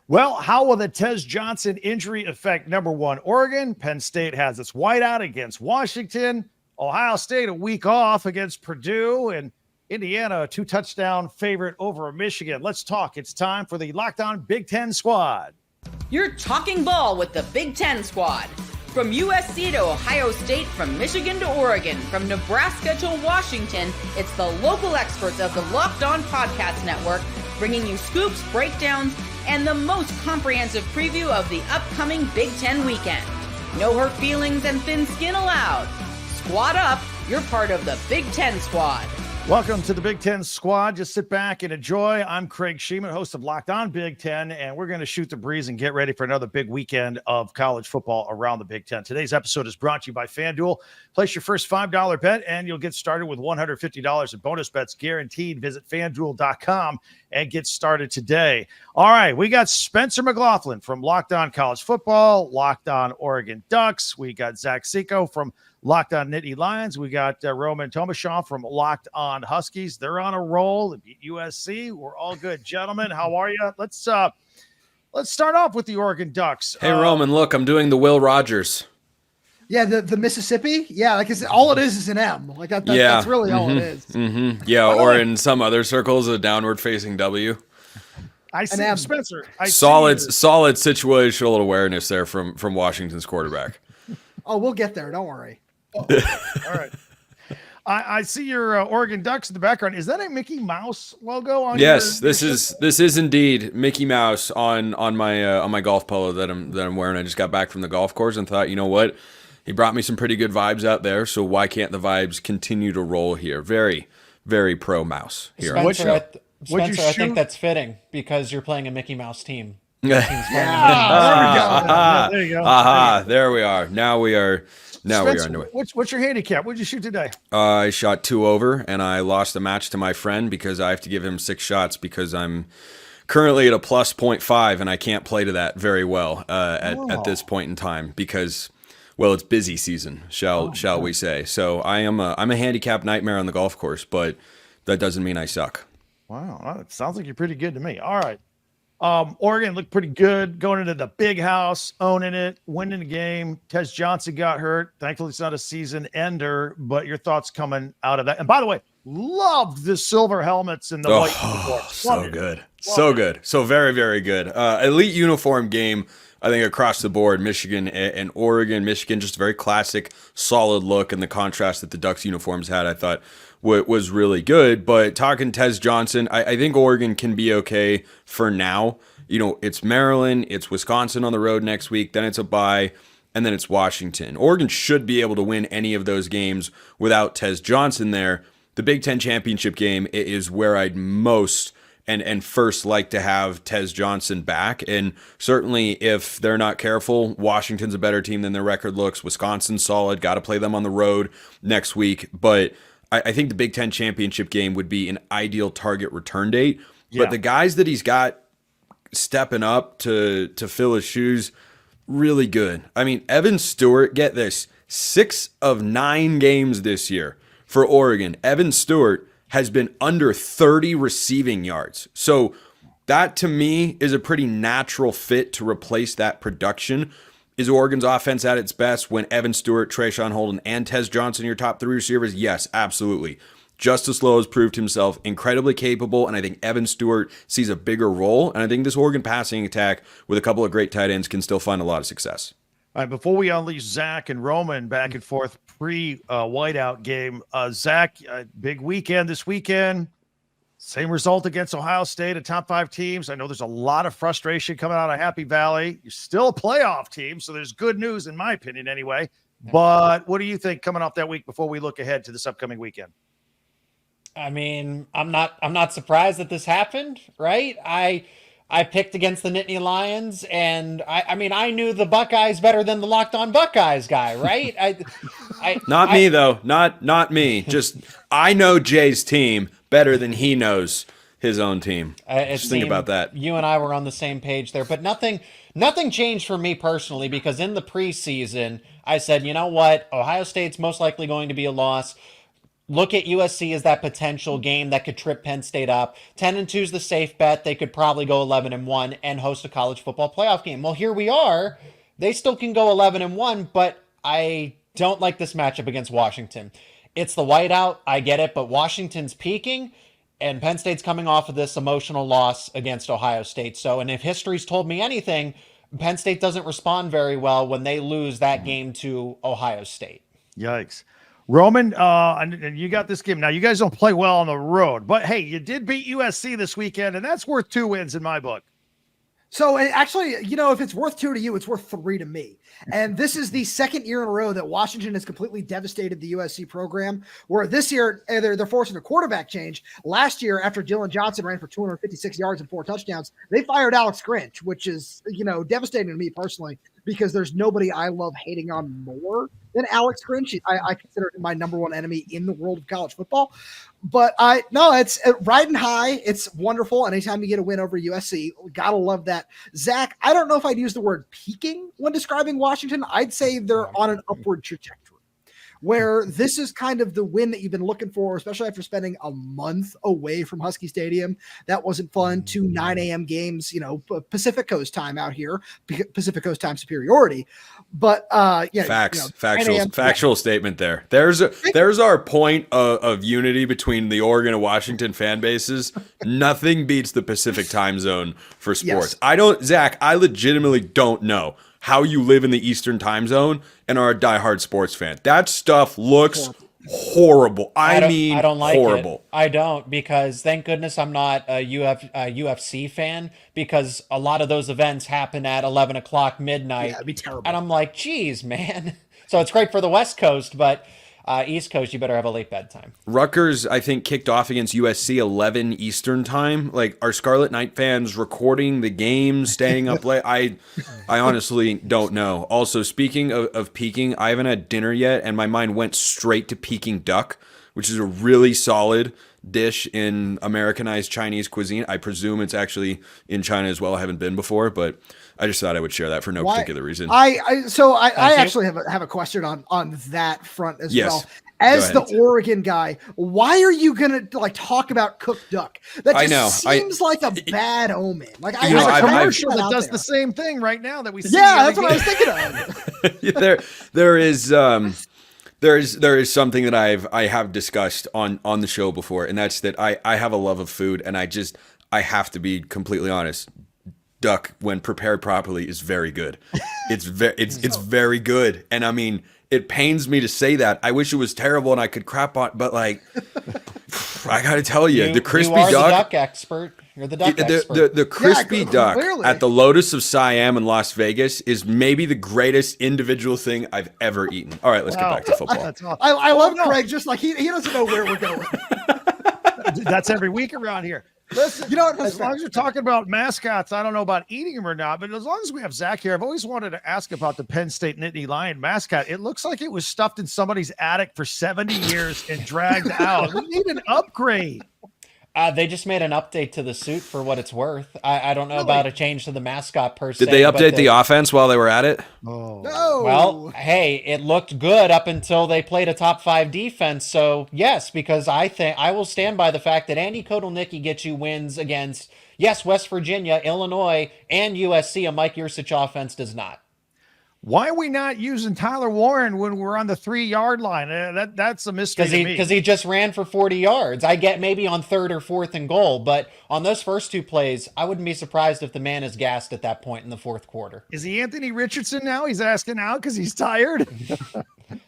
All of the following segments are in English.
Well, how will the Tez Johnson injury affect number one Oregon? Penn State has its whiteout against Washington. Ohio State a week off against Purdue, and Indiana a 2-touchdown favorite over Michigan. Let's talk. It's time for the Locked On Big Ten Squad. You're talking ball with the Big Ten Squad. From USC to Ohio State, from Michigan to Oregon, from Nebraska to Washington, it's the local experts of the Locked On Podcast Network bringing you scoops, breakdowns, and the most comprehensive preview of the upcoming Big Ten weekend. No hurt feelings and thin skin allowed. Squad up, you're part of the Big Ten Squad. Welcome to the Big Ten Squad. Just sit back and enjoy. I'm Craig Shemon, host of Locked On Big Ten, and we're going to shoot the breeze and get ready for another big weekend of college football around the Big Ten. Today's episode is brought to you by FanDuel. Place your first $5 bet, and you'll get started with $150 in bonus bets guaranteed. Visit FanDuel.com and get started today. All right, we got Spencer McLaughlin from Locked On College Football, Locked On Oregon Ducks. We got Zach Seco from Locked On Nittany Lions. We got Roman Tomashaw from Locked On Huskies. They're on a roll. They beat USC. We're all good, gentlemen. How are you? Let's start off with the Oregon Ducks. Hey, Roman, look, I'm doing the Will Rogers. Yeah, the Mississippi. Yeah, like all it is an M. Like that's really all it is. Mm-hmm. Yeah, or in some other circles, a downward-facing W. I see, Spencer. Solid situational awareness there from Washington's quarterback. Oh, we'll get there. Don't worry. All right. I see your Oregon Ducks in the background. Is that a Mickey Mouse logo on? Yes, this is indeed Mickey Mouse on my golf polo that I'm wearing. I just got back from the golf course and thought, you know what? He brought me some pretty good vibes out there, so why can't the vibes continue to roll here? Very, very pro Mouse here. Spencer, I think that's fitting because you're playing a Mickey Mouse team. There you go. There we are. Now we are underway. What's your handicap? What did you shoot today? I shot 2 over, and I lost the match to my friend because I have to give him 6 shots because I'm currently at a plus 0.5, and I can't play to that very well at this point in time because, well, it's busy season, shall we say. So I'm a handicap nightmare on the golf course, but that doesn't mean I suck. Wow, it sounds like you're pretty good to me. All right. Oregon looked pretty good going into the big house, owning it, winning the game. Tez Johnson got hurt. Thankfully, it's not a season ender, but your thoughts coming out of that. And by the way, loved the silver helmets and the white uniforms. So good. So good. So very, very good. Elite uniform game, I think, across the board. Michigan and Oregon. Michigan, just a very classic, solid look, and the contrast that the Ducks uniforms had, I thought, was really good. But talking Tez Johnson, I think Oregon can be okay for now. You know, it's Maryland, it's Wisconsin on the road next week, then it's a bye, and then it's Washington. Oregon should be able to win any of those games without Tez Johnson there. The Big Ten championship game is where I'd most and first like to have Tez Johnson back. And certainly if they're not careful, Washington's a better team than their record looks. Wisconsin's solid, got to play them on the road next week. But I think the Big Ten championship game would be an ideal target return date. Yeah. But the guys that he's got stepping up to fill his shoes, really good. I mean, Evan Stewart, get this, 6 of 9 games this year for Oregon. Evan Stewart has been under 30 receiving yards. So that, to me, is a pretty natural fit to replace that production. Is Oregon's offense at its best when Evan Stewart, Trayshawn Holden, and Tez Johnson, your top 3 receivers? Yes, absolutely. Justice Lowe has proved himself incredibly capable, and I think Evan Stewart sees a bigger role. And I think this Oregon passing attack with a couple of great tight ends can still find a lot of success. All right, before we unleash Zach and Roman back and forth pre-whiteout game, Zach, big weekend this weekend. Same result against Ohio State, a top 5 teams. I know there's a lot of frustration coming out of Happy Valley. You're still a playoff team, so there's good news in my opinion anyway. But what do you think coming off that week before we look ahead to this upcoming weekend? I mean, I'm not surprised that this happened, right? I picked against the Nittany Lions, and I knew the Buckeyes better than the Locked On Buckeyes guy, right? Not me though, not me. Just I know Jay's team better than he knows his own team. Just think about that. You and I were on the same page there, but nothing changed for me personally because in the preseason I said, you know what, Ohio State's most likely going to be a loss. look at USC as that potential game that could trip Penn State up. 10-2 is the safe bet. They could probably go 11-1 and host a college football playoff game. Well, here we are. They still can go 11-1, but I don't like this matchup against Washington. It's the whiteout. I get it, but Washington's peaking, and Penn State's coming off of this emotional loss against Ohio State. So, and if history's told me anything, Penn State doesn't respond very well when they lose that game to Ohio State. Yikes. Roman, and you got this game. Now, you guys don't play well on the road, but hey, you did beat USC this weekend, and that's worth 2 wins in my book. So actually, if it's worth 2 to you, it's worth 3 to me. And this is the second year in a row that Washington has completely devastated the USC program, where this year they're forcing a quarterback change. Last year, after Dylan Johnson ran for 256 yards and 4 touchdowns, they fired Alex Grinch, which is, devastating to me personally, because there's nobody I love hating on more than Alex Grinch. I consider him my number one enemy in the world of college football. But it's riding high. It's wonderful. Anytime you get a win over USC, gotta love that. Zach, I don't know if I'd use the word peaking when describing Washington. I'd say they're on an upward trajectory, where this is kind of the win that you've been looking for, especially after spending a month away from Husky Stadium. That wasn't fun. 2 9 a.m. games, Pacific Coast time out here, Pacific Coast time superiority. But factual statement there. There's our point of unity between the Oregon and Washington fan bases. Nothing beats the Pacific time zone for sports. Yes. Zach, I legitimately don't know how you live in the Eastern time zone and are a diehard sports fan. That stuff looks horrible. I don't like horrible. It. I don't, because thank goodness I'm not a UFC fan, because a lot of those events happen at 11 o'clock midnight. Yeah, it'd be terrible. And I'm like, geez, man. So it's great for the West Coast, but East Coast, you better have a late bedtime. Rutgers, I think, kicked off against USC 11 Eastern time. Like, are Scarlet Knight fans recording the game, staying up late? I honestly don't know. Also, speaking of peaking, I haven't had dinner yet, and my mind went straight to Peking duck, which is a really solid dish in Americanized Chinese cuisine. I presume it's actually in China as well. I haven't been before, but I just thought I would share that for no particular reason. I actually have a question on that front as well. As the Oregon guy, why are you gonna talk about cooked duck? That just seems like a bad omen. Like I have a commercial that does the same thing right now that we see. Yeah, that's what I was thinking of. There is something that I have discussed on the show before, and that's that I have a love of food, and I have to be completely honest. Duck, when prepared properly, is very good. It's very good, and I mean, it pains me to say that. I wish it was terrible and I could crap on, but I got to tell you, the crispy duck. The duck expert. You're the duck expert. The crispy duck at the Lotus of Siam in Las Vegas is maybe the greatest individual thing I've ever eaten. All right, let's get back to football. I love Craig. Just like he doesn't know where we're going. That's every week around here. Listen, as long as you're talking about mascots, I don't know about eating them or not, but as long as we have Zach here, I've always wanted to ask about the Penn State Nittany Lion mascot. It looks like it was stuffed in somebody's attic for 70 years and dragged out. We need an upgrade. They just made an update to the suit for what it's worth. I don't know about a change to the mascot per se. Did they update the offense while they were at it? Oh. No. Well, hey, it looked good up until they played a top 5 defense. So yes, because I will stand by the fact that Andy Kotelnicki gets you wins against, West Virginia, Illinois, and USC. A Mike Yurcich offense does not. Why are we not using Tyler Warren when we're on the 3-yard line? That's a mystery to me. Because he just ran for 40 yards. I get maybe on 3rd or 4th and goal, but on those first 2 plays, I wouldn't be surprised if the man is gassed at that point in the 4th quarter. Is he Anthony Richardson now? He's asking out because he's tired.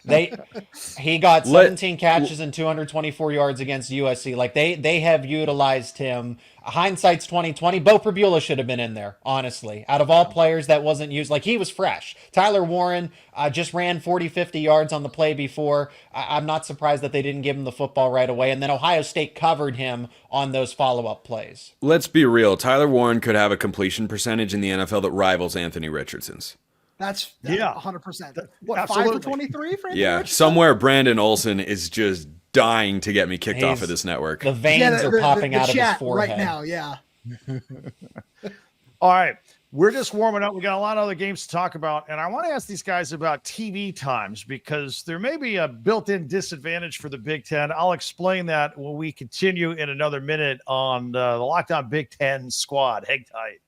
He got 17 catches and 224 yards against USC. Like they have utilized him. Hindsight's 2020. Bo Prabula should have been in there, honestly. Out of all players that wasn't used, he was fresh. Tyler Warren just ran 40, 50 yards on the play before. I'm not surprised that they didn't give him the football right away. And then Ohio State covered him on those follow-up plays. Let's be real. Tyler Warren could have a completion percentage in the NFL that rivals Anthony Richardson's. That's 100%. What, absolutely. 5 for 23 for Anthony Richardson? Somewhere Brandon Olson is just dying to get me kicked off of this network. The veins are popping out of his forehead right now. Yeah. All right. We're just warming up. We got a lot of other games to talk about. And I want to ask these guys about TV times because there may be a built-in disadvantage for the Big Ten. I'll explain that when we continue in another minute on the Locked On Big Ten squad. Hang tight.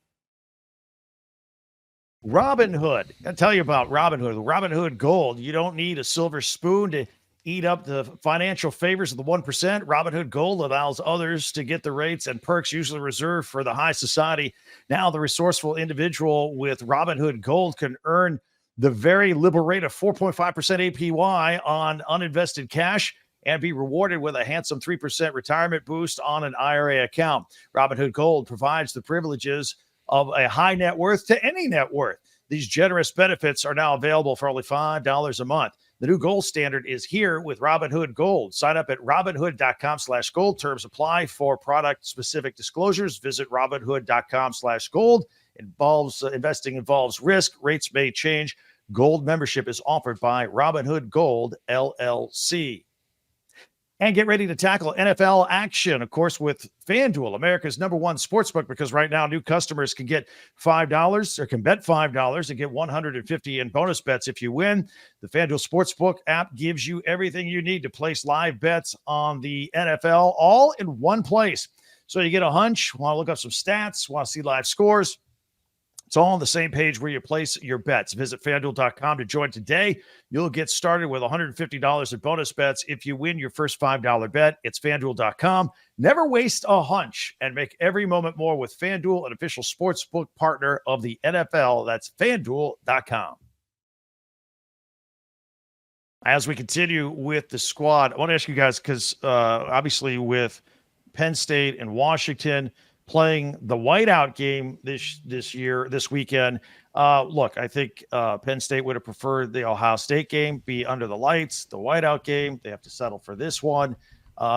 Robinhood. I'll tell you about Robinhood. Robinhood Gold. You don't need a silver spoon to eat up the financial favors of the 1%. Robinhood Gold allows others to get the rates and perks usually reserved for the high society. Now, the resourceful individual with Robinhood Gold can earn the very liberal rate of 4.5% APY on uninvested cash and be rewarded with a handsome 3% retirement boost on an IRA account. Robinhood Gold provides the privileges of a high net worth to any net worth. These generous benefits are now available for only $5 a month. The new gold standard is here with Robinhood Gold. Sign up at robinhood.com/gold. Terms apply. For product-specific disclosures, visit robinhood.com/gold. Investing involves risk. Rates may change. Gold membership is offered by Robinhood Gold, LLC. And get ready to tackle NFL action, of course, with FanDuel, America's #1 sportsbook, because right now new customers can get $5 or can bet $5 and get $150 in bonus bets if you win. The FanDuel Sportsbook app gives you everything you need to place live bets on the NFL all in one place. So you get a hunch, want to look up some stats, want to see live scores. It's all on the same page where you place your bets. Visit FanDuel.com to join today. You'll get started with $150 in bonus bets if you win your first $5 bet. It's FanDuel.com. Never waste a hunch and make every moment more with FanDuel, an official sportsbook partner of the NFL. That's FanDuel.com. As we continue with the squad, I want to ask you guys, because obviously with Penn State and Washington playing the whiteout game this weekend. Look, I think Penn State would have preferred the Ohio State game be under the lights. The whiteout game, they have to settle for this one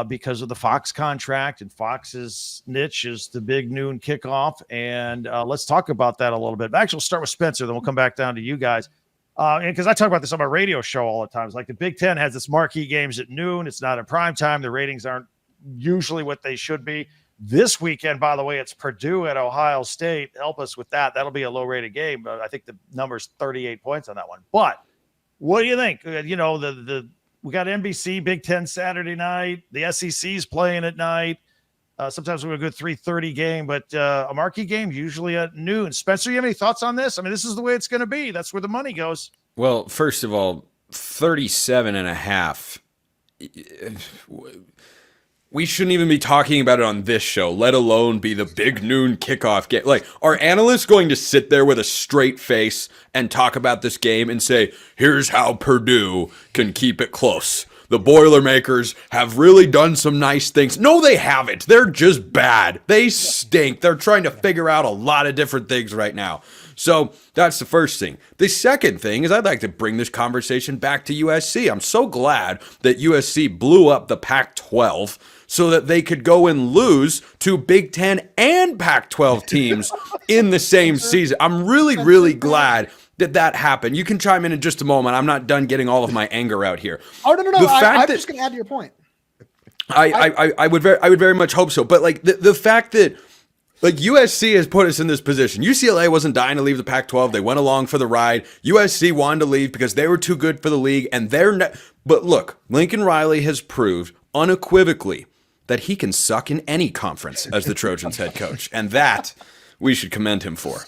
because of the Fox contract, and Fox's niche is the big noon kickoff. And let's talk about that a little bit. Actually, we'll start with Spencer, then we'll come back down to you guys. And because I talk about this on my radio show all the time. It's like the Big Ten has this marquee games at noon. It's not in prime time. The ratings aren't usually what they should be. This weekend, by the way, it's Purdue at Ohio State. Help us with that. That'll be a low-rated game. But I think the number's 38 points on that one. But what do you think? You know, we got NBC, Big Ten Saturday night. The SEC's playing at night. Sometimes we have a good 3:30 game, but a marquee game usually at noon. Spencer, you have any thoughts on this? I mean, this is the way it's going to be. That's where the money goes. Well, first of all, 37.5. We shouldn't even be talking about it on this show, let alone be the big noon kickoff game. Like, are analysts going to sit there with a straight face and talk about this game and say, here's how Purdue can keep it close? The Boilermakers have really done some nice things. No, they haven't. They're just bad. They stink. They're trying to figure out a lot of different things right now. So that's the first thing. The second thing is I'd like to bring this conversation back to USC. I'm so glad that USC blew up the Pac-12 so that they could go and lose to Big Ten and Pac-12 teams in the same season. I'm really, really glad that happened. You can chime in just a moment. I'm not done getting all of my anger out here. Oh, no. I'm just going to add to your point. I would very much hope so. But like the fact that like USC has put us in this position. UCLA wasn't dying to leave the Pac-12. They went along for the ride. USC wanted to leave because they were too good for the league. And but look, Lincoln Riley has proved unequivocally that he can suck in any conference as the Trojans head coach. And that we should commend him for.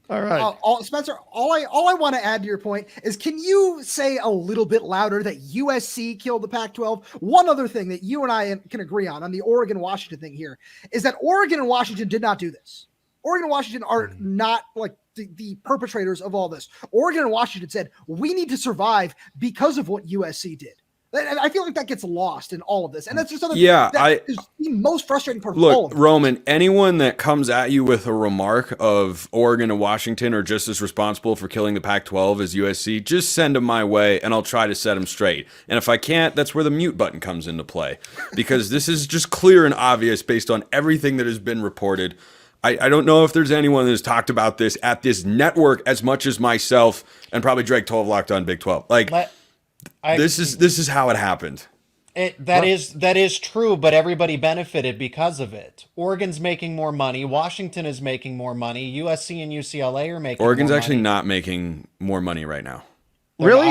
All right. Spencer, all I want to add to your point is, can you say a little bit louder that USC killed the Pac-12? One other thing that you and I can agree on the Oregon-Washington thing here is that Oregon and Washington did not do this. Oregon and Washington are not like the perpetrators of all this. Oregon and Washington said, we need to survive because of what USC did. And I feel like that gets lost in all of this. And that's just something that is the most frustrating part of all of it. Roman, anyone that comes at you with a remark of Oregon and Washington are just as responsible for killing the Pac-12 as USC, just send them my way and I'll try to set them straight. And if I can't, that's where the mute button comes into play. Because this is just clear and obvious based on everything that has been reported. I don't know if there's anyone that has talked about this at this network as much as myself and probably Drake 12 Locked On Big 12. Like, this is how it happened. That is true, but everybody benefited because of it. Oregon's making more money. Washington is making more money. USC and UCLA are making Oregon's more actually money. not making more money right now. Really?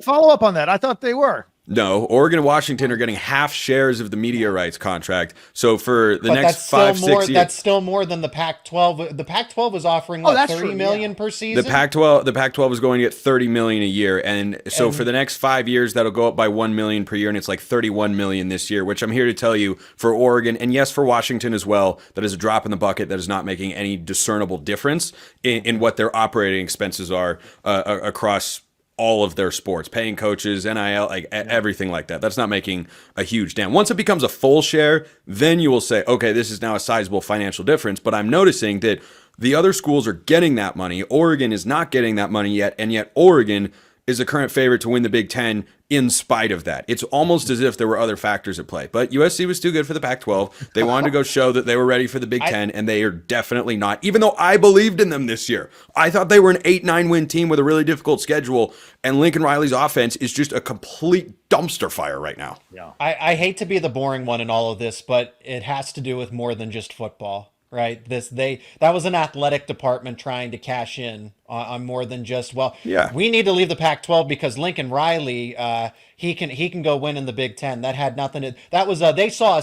Follow up on that. I thought they were. No, Oregon and Washington are getting half shares of the media rights contract. So for the next 5-6 years, that's still more than the Pac-12. The Pac-12 was offering $30 million per season. The Pac-12 is going to get $30 million a year, and so for the next 5 years, that'll go up by $1 million per year, and it's like $31 million this year. Which I'm here to tell you, for Oregon and yes, for Washington as well, that is a drop in the bucket. That is not making any discernible difference in what their operating expenses are across all of their sports, paying coaches, NIL, everything like that. That's not making a huge dent. Once it becomes a full share, then you will say, okay, this is now a sizable financial difference. But I'm noticing that the other schools are getting that money. Oregon is not getting that money yet, and yet Oregon is the current favorite to win the Big Ten in spite of that. It's almost as if there were other factors at play. But USC was too good for the Pac-12. They wanted to go show that they were ready for the Big Ten, and they are definitely not. Even though I believed in them this year. I thought they were an 8-9 win team with a really difficult schedule, and Lincoln Riley's offense is just a complete dumpster fire right now. Yeah. I hate to be the boring one in all of this, but it has to do with more than just football. Right. That was an athletic department trying to cash in on more than just, we need to leave the Pac-12 because Lincoln Riley, he can go win in the Big Ten. That had nothing to, that was they saw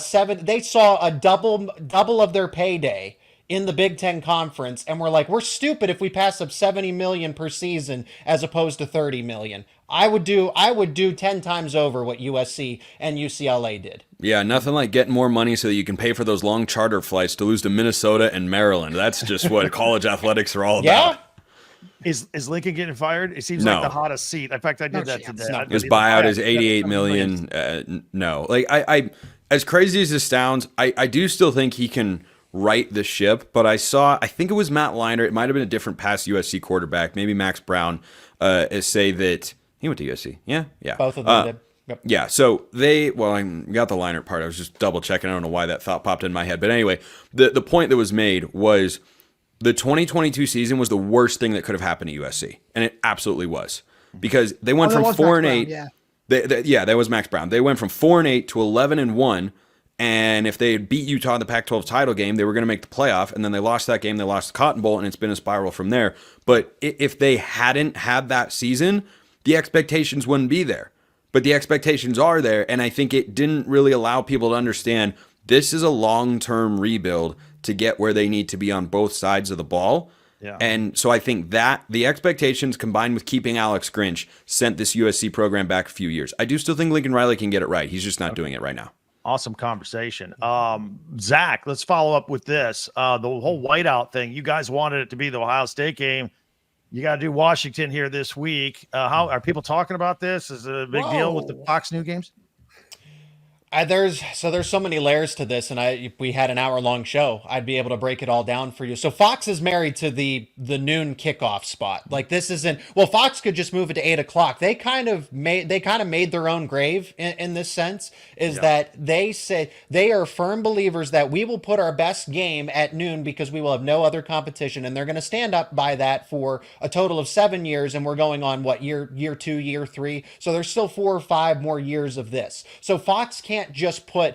a double of their payday in the Big Ten Conference, and we're like, we're stupid if we pass up $70 million per season as opposed to $30 million. I would do 10 times over what USC and UCLA did. Yeah, nothing like getting more money so that you can pay for those long charter flights to lose to Minnesota and Maryland. That's just what college athletics are all about. Is Lincoln getting fired? It seems like the hottest seat. In fact, I did that today. His buyout is $88 million. No, I as crazy as this sounds, I do still think he can right the ship, but I think it was Matt Leinart, it might have been a different past USC quarterback, maybe Max Brown, say that he went to USC. Yeah. Both of them did. Yep. Yeah, so I got the Leinart part. I was just double checking. I don't know why that thought popped in my head. But anyway, the point that was made was the 2022 season was the worst thing that could have happened to USC. And it absolutely was. Because they went from 4-8. That was Max Brown. They went from 4-8 to 11-1. And if they had beat Utah in the Pac-12 title game, they were going to make the playoff. And then they lost that game. They lost the Cotton Bowl, and it's been a spiral from there. But if they hadn't had that season, the expectations wouldn't be there. But the expectations are there, and I think it didn't really allow people to understand this is a long-term rebuild to get where they need to be on both sides of the ball. Yeah. And so I think that the expectations combined with keeping Alex Grinch sent this USC program back a few years. I do still think Lincoln Riley can get it right. He's just not doing it right now. Awesome conversation. Zach, let's follow up with this. The whole whiteout thing, you guys wanted it to be the Ohio State game. You got to do Washington here this week. How are people talking about this? Is it a big deal with the Fox News games? There's so many layers to this, and if we had an hour-long show, I'd be able to break it all down for you. So Fox is married to the noon kickoff spot. Like, this isn't, Fox could just move it to 8:00. They kind of made their own grave in this sense, that they say they are firm believers that we will put our best game at noon because we will have no other competition, and they're going to stand up by that for a total of 7 years, and we're going on year 2, year 3. So there's still 4 or 5 more years of this. So Fox can't just put,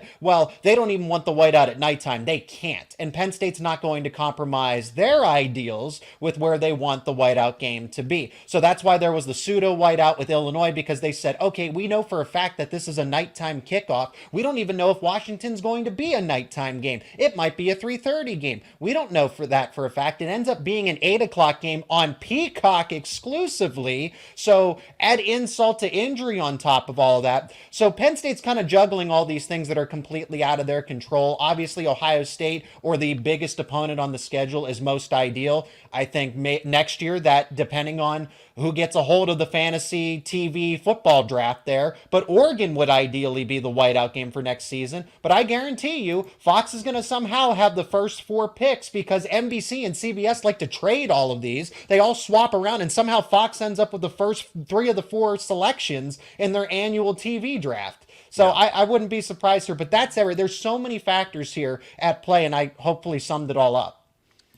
they don't even want the whiteout at nighttime. They can't. And Penn State's not going to compromise their ideals with where they want the whiteout game to be. So that's why there was the pseudo whiteout with Illinois, because they said, okay, we know for a fact that this is a nighttime kickoff. We don't even know if Washington's going to be a nighttime game. It might be a 3:30 game. We don't know for a fact. It ends up being an 8:00 game on Peacock exclusively. So add insult to injury on top of all of that. So Penn State's kind of juggling all these things that are completely out of their control. Obviously, Ohio State, or the biggest opponent on the schedule, is most ideal. I think next year, that depending on who gets a hold of the fantasy TV football draft there, but Oregon would ideally be the whiteout game for next season. But I guarantee you, Fox is going to somehow have the first 4 picks because NBC and CBS like to trade all of these. They all swap around, and somehow Fox ends up with the first 3 of the 4 selections in their annual TV draft. So I wouldn't be surprised here, but there's so many factors here at play, and I hopefully summed it all up.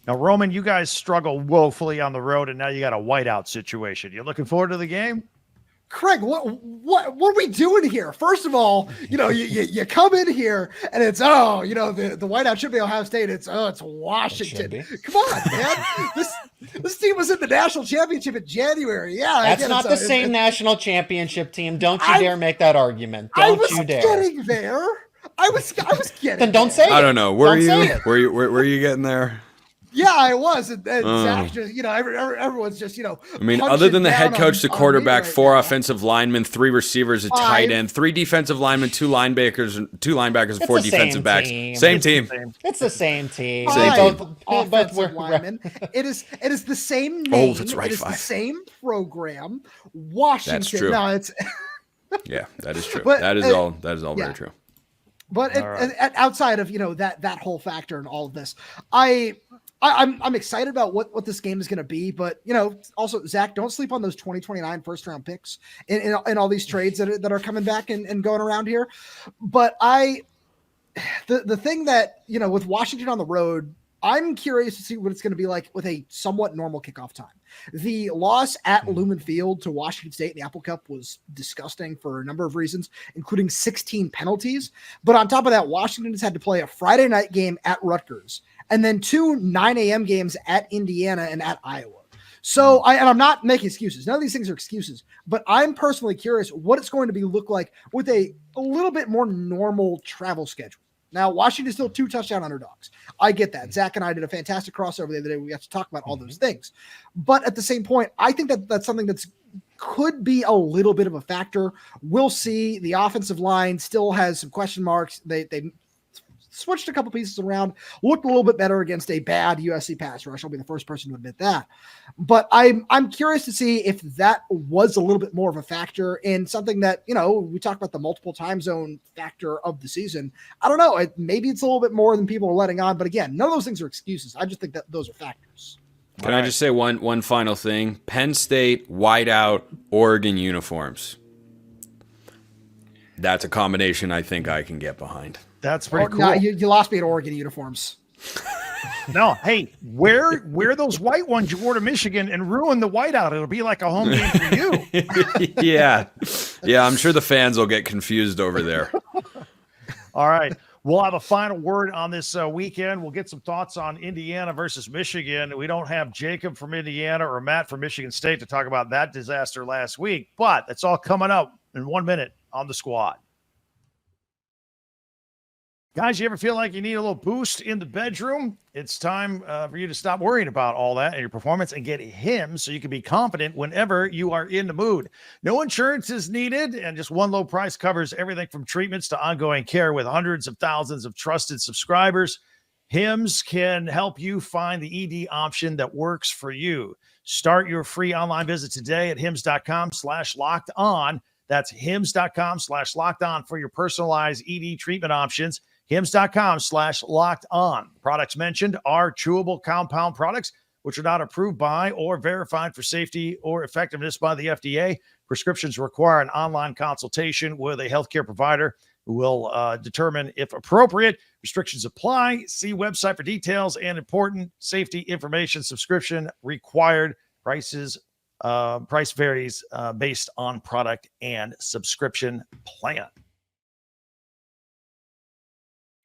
Now, Roman, you guys struggle woefully on the road, and now you got a whiteout situation. You looking forward to the game? Craig, what are we doing here? First of all, you come in here and it's the whiteout should be Ohio State. It's Washington. Come on, man. This team was in the national championship in January. Yeah, that's not the same national championship team. Don't you dare make that argument. Don't you dare. I was getting there. I was getting. Then don't say it. I don't know. Were you getting there? Yeah, I was. And Zach just, everyone's just, I mean, other than the head coach, the quarterback, four offensive linemen, three receivers, a tight end, three defensive linemen, two linebackers, and four defensive backs. Same team. It's the same team. Both linemen. It is the same name. Oh, that's right. It is the same program. Washington. That's true. No, it's yeah, that is true. But, that is all very true. But outside of that whole factor and all of this, I'm excited about what this game is going to be, but also Zach, don't sleep on those 2029 first round picks in all these trades that are coming back and going around here. But the thing that with Washington on the road, I'm curious to see what it's going to be like with a somewhat normal kickoff time. The loss at Lumen Field to Washington State in the Apple Cup was disgusting for a number of reasons, including 16 penalties. But on top of that, Washington has had to play a Friday night game at Rutgers and then 2 9 a.m. games at Indiana and at Iowa. So I'm not making excuses. None of these things are excuses, but I'm personally curious what it's going to look like with a little bit more normal travel schedule. Now, Washington's still 2 touchdown underdogs. I get that. Zach and I did a fantastic crossover the other day. We got to talk about all those things. But at the same point, I think that's something that's could be a little bit of a factor. We'll see. The offensive line still has some question marks. They switched a couple pieces around, looked a little bit better against a bad USC pass rush. I'll be the first person to admit that. But I'm curious to see if that was a little bit more of a factor in something that, we talk about the multiple time zone factor of the season. I don't know. Maybe it's a little bit more than people are letting on. But again, none of those things are excuses. I just think that those are factors. Can I just say one final thing? Penn State, whiteout, Oregon uniforms. That's a combination I think I can get behind. That's pretty cool. No, you lost me at Oregon uniforms. No, hey, wear those white ones you wore to Michigan and ruin the whiteout. It'll be like a home game for you. Yeah, I'm sure the fans will get confused over there. All right. We'll have a final word on this weekend. We'll get some thoughts on Indiana versus Michigan. We don't have Jacob from Indiana or Matt from Michigan State to talk about that disaster last week, but it's all coming up in 1 minute on the Squad. Guys, you ever feel like you need a little boost in the bedroom? It's time for you to stop worrying about all that and your performance and get him so you can be confident whenever you are in the mood. No insurance is needed, and just one low price covers everything from treatments to ongoing care with hundreds of thousands of trusted subscribers. Hims can help you find the ED option that works for you. Start your free online visit today at hims.com/locked-on. That's hims.com/locked-on for your personalized ED treatment options. hims.com/locked-on. Products mentioned are chewable compound products, which are not approved by or verified for safety or effectiveness by the FDA. Prescriptions require an online consultation with a healthcare provider who will determine if appropriate. Restrictions apply. See website for details and important safety information. Subscription required. Price varies based on product and subscription plan.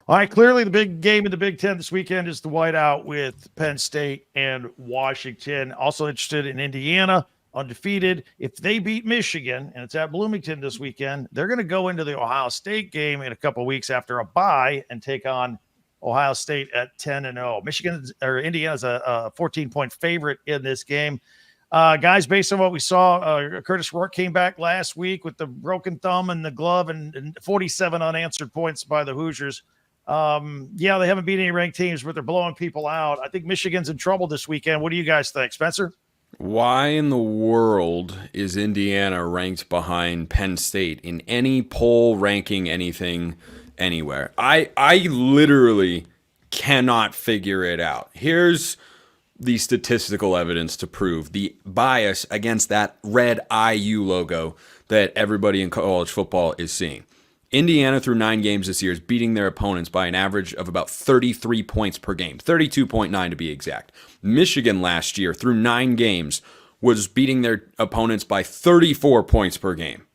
All right, clearly the big game in the Big Ten this weekend is the whiteout with Penn State and Washington. Also interested in Indiana, undefeated. If they beat Michigan, and it's at Bloomington this weekend, they're going to go into the Ohio State game in a couple of weeks after a bye and take on Ohio State at 10-0. Indiana's a 14-point favorite in this game. Guys, based on what we saw, Curtis Rourke came back last week with the broken thumb and the glove and 47 unanswered points by the Hoosiers. They haven't beat any ranked teams, but they're blowing people out. I think Michigan's in trouble this weekend. What do you guys think, Spencer? Why in the world is Indiana ranked behind Penn State in any poll ranking anything anywhere? I literally cannot figure it out. Here's the statistical evidence to prove the bias against that red IU logo that everybody in college football is seeing. Indiana, through 9 games this year, is beating their opponents by an average of about 33 points per game, 32.9 to be exact. Michigan last year, through 9 games, was beating their opponents by 34 points per game.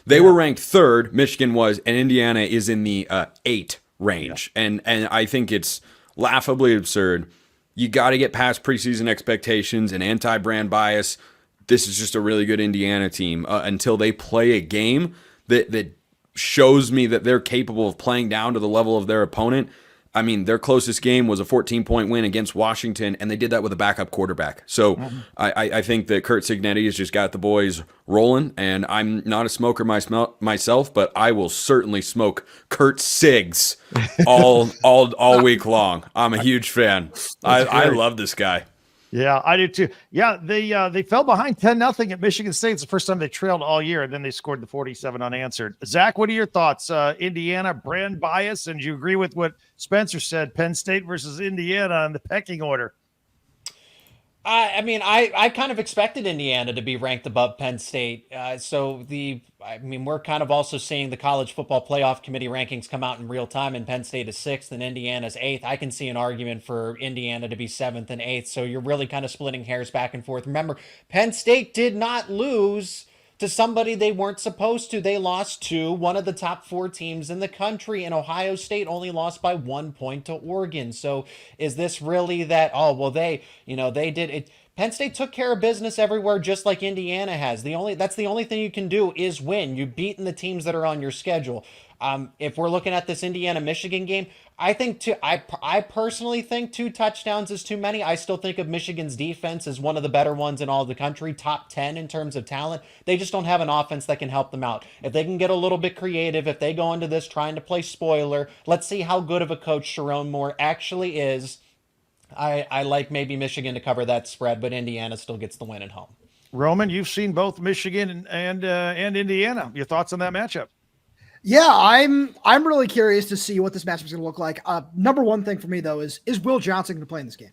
They were ranked third, Michigan was, and Indiana is in the 8 range. And I think it's laughably absurd. You got to get past preseason expectations and anti-brand bias. This is just a really good Indiana team until they play a game that shows me that they're capable of playing down to the level of their opponent. I mean, their closest game was a 14-point win against Washington, and they did that with a backup quarterback. So I think that Kurt Cignetti has just got the boys rolling, and I'm not a smoker myself, but I will certainly smoke Kurt Sigs all week long. I'm a huge fan. I love this guy. Yeah, I do too. Yeah, they fell behind 10-0 at Michigan State. It's the first time they trailed all year, and then they scored the 47 unanswered. Zach, what are your thoughts? Indiana brand bias, and do you agree with what Spencer said? Penn State versus Indiana in the pecking order. I mean, I kind of expected Indiana to be ranked above Penn State. We're kind of also seeing the College Football Playoff Committee rankings come out in real time, and Penn State is 6th and Indiana's 8th. I can see an argument for Indiana to be 7th and 8th. So you're really kind of splitting hairs back and forth. Remember, Penn State did not lose to somebody they weren't supposed to. They lost to one of the top 4 teams in the country, and Ohio State only lost by 1 point to Oregon. So is this really that, they did it? Penn State took care of business everywhere, just like Indiana has. That's the only thing you can do is win. You've beaten the teams that are on your schedule. If we're looking at this Indiana-Michigan game, I personally think 2 touchdowns is too many. I still think of Michigan's defense as one of the better ones in all of the country, top 10 in terms of talent. They just don't have an offense that can help them out. If they can get a little bit creative, if they go into this trying to play spoiler, let's see how good of a coach Sharon Moore actually is. I like maybe Michigan to cover that spread, but Indiana still gets the win at home. Roman, you've seen both Michigan and Indiana. Your thoughts on that matchup? Yeah, I'm really curious to see what this matchup is going to look like. Number one thing for me though is Will Johnson going to play in this game?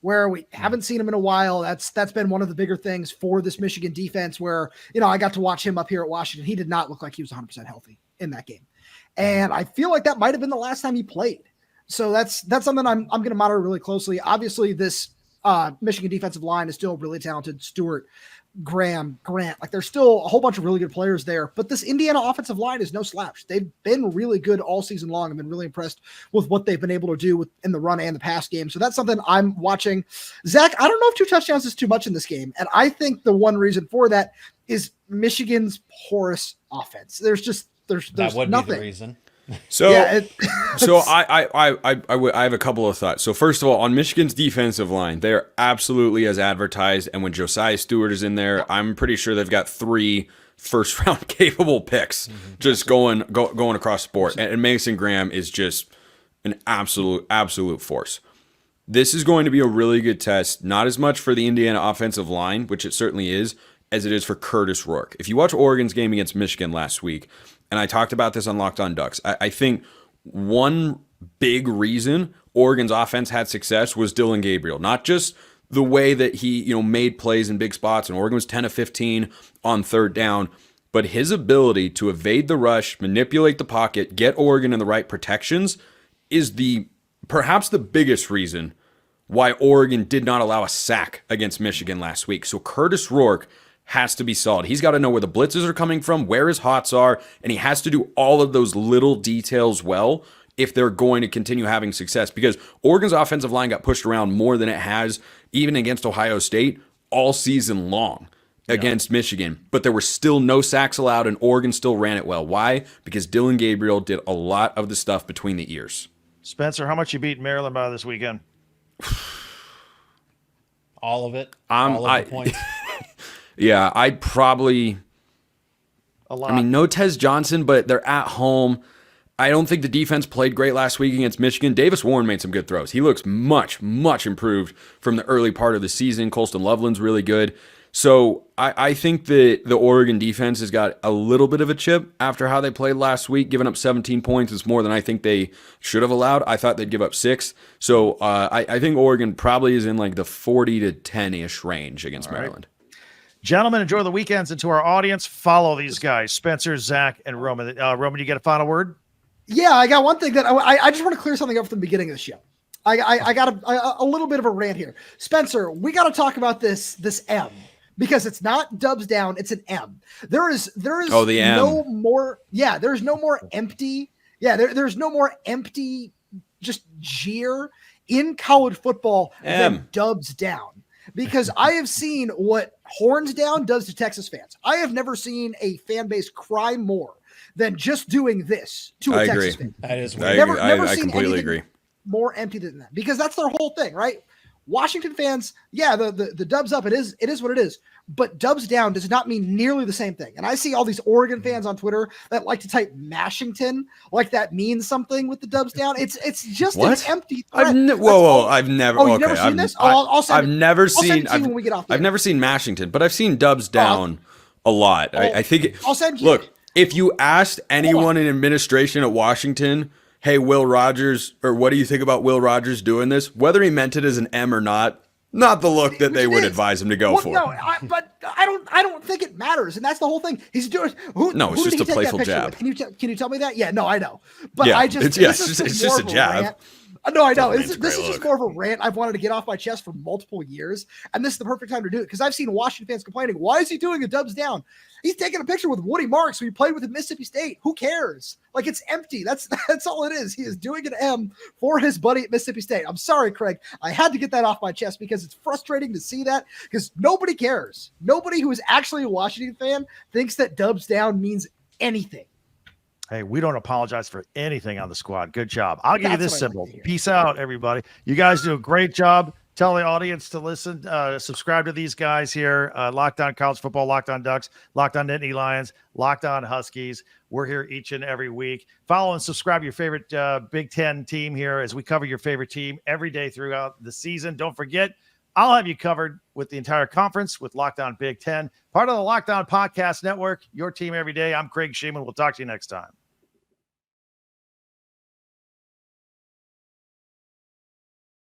Where we haven't seen him in a while. That's been one of the bigger things for this Michigan defense. Where I got to watch him up here at Washington. He did not look like he was 100% healthy in that game, and I feel like that might have been the last time he played. So that's something I'm going to monitor really closely. Obviously, this Michigan defensive line is still really talented. Stewart, Graham, Grant, there's still a whole bunch of really good players there, but this Indiana offensive line is no slouch. They've been really good all season long. I've been really impressed with what they've been able to do in the run and the pass game. So that's something I'm watching. Zach, I don't know if 2 touchdowns is too much in this game. And I think the one reason for that is Michigan's porous offense. There's that would nothing. Be the reason. So, yeah, I have a couple of thoughts. So first of all, on Michigan's defensive line, they are absolutely as advertised. And when Josiah Stewart is in there, I'm pretty sure they've got 3 first-round capable picks just going across the board. And Mason Graham is just an absolute force. This is going to be a really good test, not as much for the Indiana offensive line, which it certainly is, as it is for Curtis Rourke. If you watch Oregon's game against Michigan last week, and I talked about this on Locked On Ducks, I think one big reason Oregon's offense had success was Dylan Gabriel. Not just the way that he made plays in big spots, and Oregon was 10 of 15 on third down, but his ability to evade the rush, manipulate the pocket, get Oregon in the right protections is perhaps the biggest reason why Oregon did not allow a sack against Michigan last week. So Curtis Rourke has to be solid. He's got to know where the blitzes are coming from, where his hots are, and he has to do all of those little details well if they're going to continue having success. Because Oregon's offensive line got pushed around more than it has, even against Ohio State, all season long against Michigan. But there were still no sacks allowed, and Oregon still ran it well. Why? Because Dylan Gabriel did a lot of the stuff between the ears. Spencer, how much you beat Maryland by this weekend? All of it. All of the points. Yeah, I'd probably a lot. I mean, no Tez Johnson, but they're at home. I don't think the defense played great last week against Michigan. Davis Warren made some good throws. He looks much improved from the early part of the season. Colston Loveland's really good. So I think that the Oregon defense has got a little bit of a chip after how they played last week. Giving up 17 points is more than I think they should have allowed. I thought they'd give up 6. So I think Oregon probably is in the 40 to 10-ish range against Maryland. Gentlemen, enjoy the weekends. And to our audience, follow these guys, Spencer, Zach, and Roman. Roman, you get a final word? Yeah, I got one thing that I just want to clear something up from the beginning of the show. I got a little bit of a rant here. Spencer, we got to talk about this M, because it's not dubs down, it's an M. There is the M. no more. Yeah, there's no more empty. Yeah, there's no more empty just jeer in college football than dubs down. Because I have seen what horns down does to Texas fans. I have never seen a fan base cry more than just doing this to a Texas fan. That is I weird. I completely agree. More empty than that, because that's their whole thing, right? Washington fans, yeah, the dubs up, it is what it is. But dubs down does not mean nearly the same thing. And I see all these Oregon fans on Twitter that like to type Mashington like that means something with the dubs down. It's just an empty threat. I've never. Oh, you've never seen this? I've never seen. When we get off. I've never seen Mashington, but I've seen dubs down a lot. I think. I'll send you. Look, if you asked anyone in administration at Washington, hey, Will Rogers, or what do you think about Will Rogers doing this? Whether he meant it as an M or not the look that they would advise him to go for. No, but I don't think it matters, and that's the whole thing. He's doing. It's just a playful jab. Can you tell me that? Yeah, no, I know, but yeah, I just it's just a jab. Rant. No, I know. This is look. just more of a rant I've wanted to get off my chest for multiple years, and this is the perfect time to do it, because I've seen Washington fans complaining, why is he doing a dubs down? He's taking a picture with Woody Marks, who he played with at Mississippi State. Who cares? Like, it's empty. That's all it is. He is doing an M for his buddy at Mississippi State. I'm sorry, Craig. I had to get that off my chest, because it's frustrating to see that, because nobody cares. Nobody who is actually a Washington fan thinks that dubs down means anything. Hey, we don't apologize for anything on the squad. Good job. I'll give you this symbol. Peace out, everybody. You guys do a great job. Tell the audience to listen, subscribe to these guys here. Locked On College Football, Locked On Ducks, Locked On Nittany Lions, Locked On Huskies. We're here each and every week. Follow and subscribe to your favorite Big Ten team here as we cover your favorite team every day throughout the season. Don't forget, I'll have you covered with the entire conference with Locked On Big Ten, part of the Locked On Podcast Network, your team every day. I'm Craig Shemon. We'll talk to you next time.